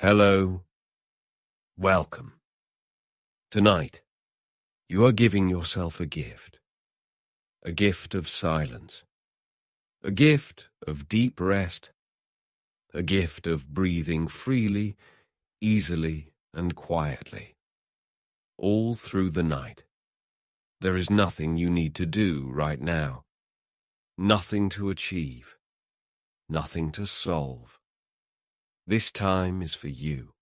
Hello, welcome. Tonight, you are giving yourself a gift of silence, a gift of deep rest, a gift of breathing freely, easily, and quietly, all through the night. There is nothing you need to do right now, nothing to achieve, nothing to solve. This time is for you.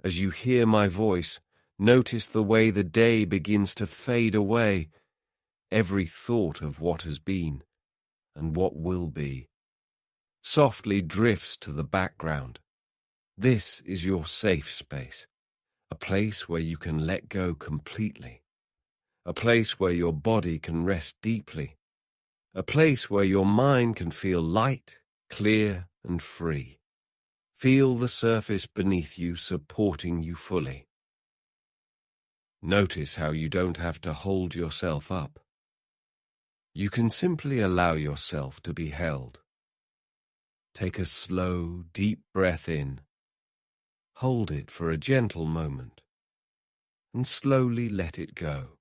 As you hear my voice, notice the way the day begins to fade away, every thought of what has been and what will be softly drifts to the background. This is your safe space, a place where you can let go completely, a place where your body can rest deeply, a place where your mind can feel light, clear, and free. Feel the surface beneath you supporting you fully. Notice how you don't have to hold yourself up. You can simply allow yourself to be held. Take a slow, deep breath in. Hold it for a gentle moment, and slowly let it go,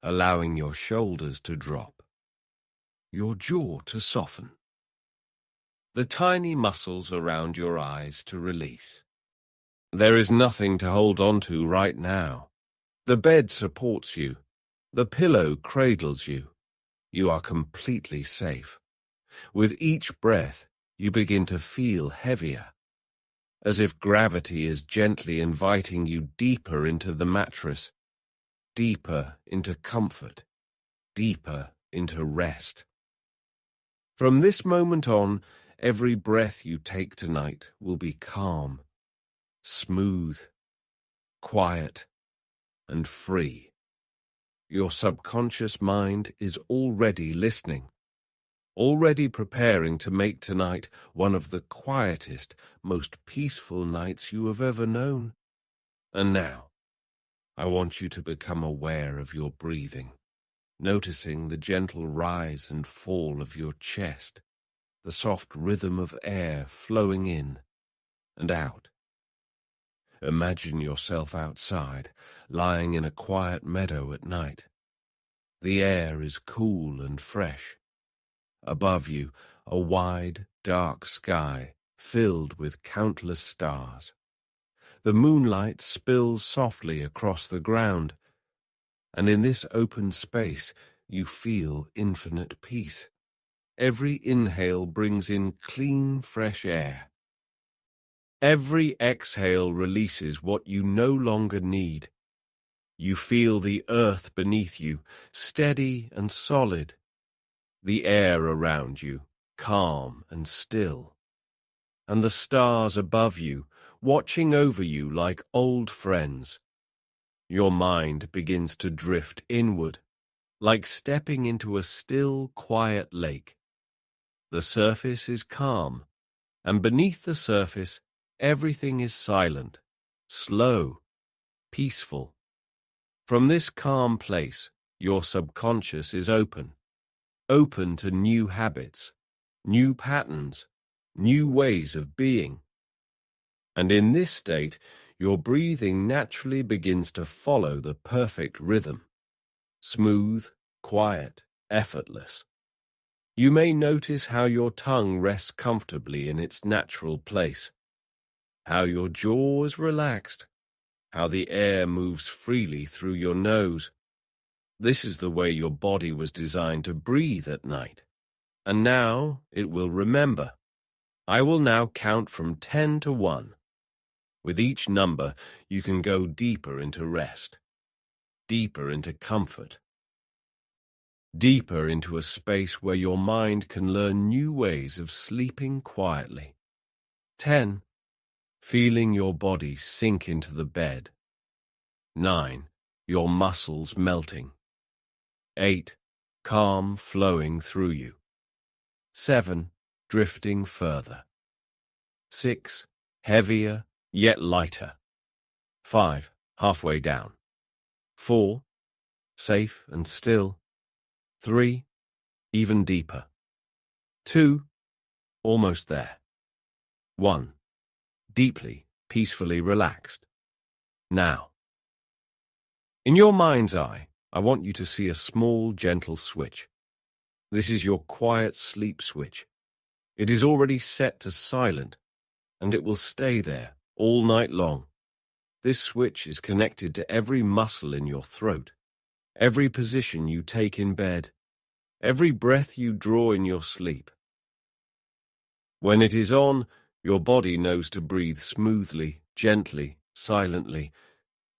allowing your shoulders to drop, your jaw to soften, the tiny muscles around your eyes to release. There is nothing to hold on to right now. The bed supports you. The pillow cradles you. You are completely safe. With each breath, you begin to feel heavier, as if gravity is gently inviting you deeper into the mattress, deeper into comfort, deeper into rest. From this moment on, every breath you take tonight will be calm, smooth, quiet, and free. Your subconscious mind is already listening, already preparing to make tonight one of the quietest, most peaceful nights you have ever known. And now, I want you to become aware of your breathing, noticing the gentle rise and fall of your chest, the soft rhythm of air flowing in and out. Imagine yourself outside, lying in a quiet meadow at night. The air is cool and fresh. Above you, a wide, dark sky filled with countless stars. The moonlight spills softly across the ground, and in this open space you feel infinite peace. Every inhale brings in clean, fresh air. Every exhale releases what you no longer need. You feel the earth beneath you, steady and solid. The air around you, calm and still. And the stars above you, watching over you like old friends. Your mind begins to drift inward, like stepping into a still, quiet lake. The surface is calm, and beneath the surface, everything is silent, slow, peaceful. From this calm place, your subconscious is open to new habits, new patterns, new ways of being. And in this state, your breathing naturally begins to follow the perfect rhythm, smooth, quiet, effortless. You may notice how your tongue rests comfortably in its natural place, how your jaw is relaxed, how the air moves freely through your nose. This is the way your body was designed to breathe at night. And now it will remember. I will now count from 10 to 1. With each number, you can go deeper into rest, deeper into comfort, deeper into a space where your mind can learn new ways of sleeping quietly. 10. Feeling your body sink into the bed. 9. Your muscles melting. 8. Calm flowing through you. 7. Drifting further. 6. Heavier, yet lighter. 5. Halfway down. 4. Safe and still. 3. Even deeper. 2. Almost there. 1. deeply, peacefully relaxed. Now, in your mind's eye, I want you to see a small, gentle switch. This is your quiet sleep switch. It is already set to silent, and it will stay there all night long. This switch is connected to every muscle in your throat, every position you take in bed, every breath you draw in your sleep. When it is on, your body knows to breathe smoothly, gently, silently.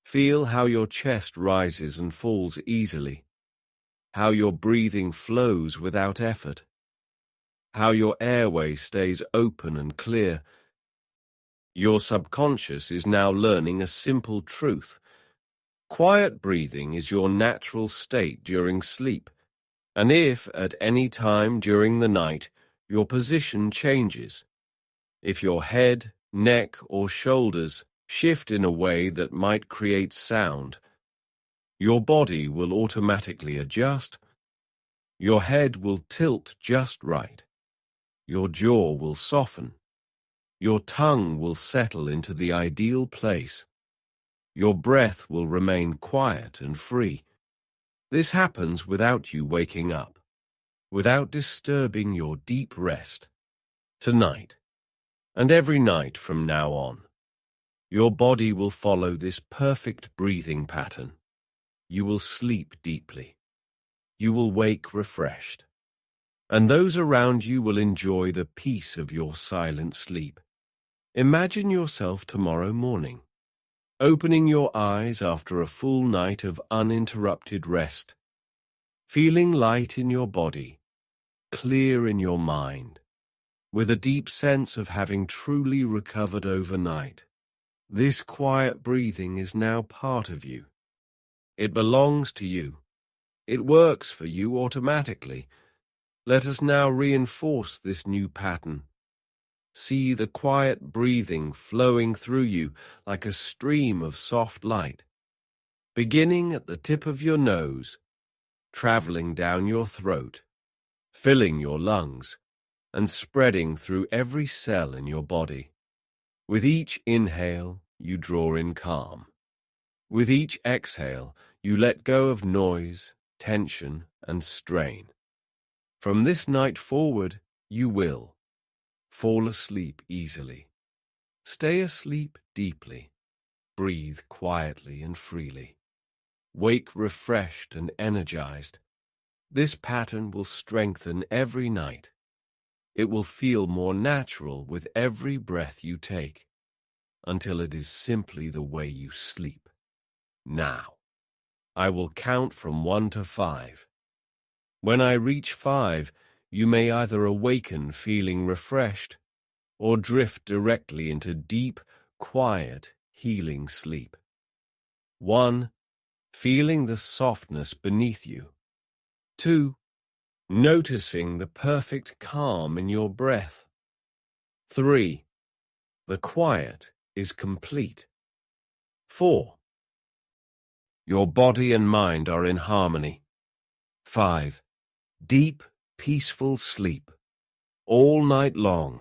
Feel how your chest rises and falls easily, how your breathing flows without effort, how your airway stays open and clear. Your subconscious is now learning a simple truth. Quiet breathing is your natural state during sleep, and if at any time during the night your position changes, if your head, neck, or shoulders shift in a way that might create sound, your body will automatically adjust. Your head will tilt just right. Your jaw will soften. Your tongue will settle into the ideal place. Your breath will remain quiet and free. This happens without you waking up, without disturbing your deep rest. Tonight, and every night from now on, your body will follow this perfect breathing pattern. You will sleep deeply. You will wake refreshed. And those around you will enjoy the peace of your silent sleep. Imagine yourself tomorrow morning, opening your eyes after a full night of uninterrupted rest, feeling light in your body, clear in your mind, with a deep sense of having truly recovered overnight. This quiet breathing is now part of you. It belongs to you. It works for you automatically. Let us now reinforce this new pattern. See the quiet breathing flowing through you like a stream of soft light, beginning at the tip of your nose, traveling down your throat, filling your lungs, and spreading through every cell in your body. With each inhale, you draw in calm. With each exhale, you let go of noise, tension, and strain. From this night forward, you will fall asleep easily. Stay asleep deeply. Breathe quietly and freely. Wake refreshed and energized. This pattern will strengthen every night. It will feel more natural with every breath you take, until it is simply the way you sleep. Now, I will count from 1 to 5. When I reach 5, you may either awaken feeling refreshed or drift directly into deep, quiet, healing sleep. 1. Feeling the softness beneath you. 2. Noticing the perfect calm in your breath. 3. The quiet is complete. 4. Your body and mind are in harmony. 5. Deep, peaceful sleep, all night long.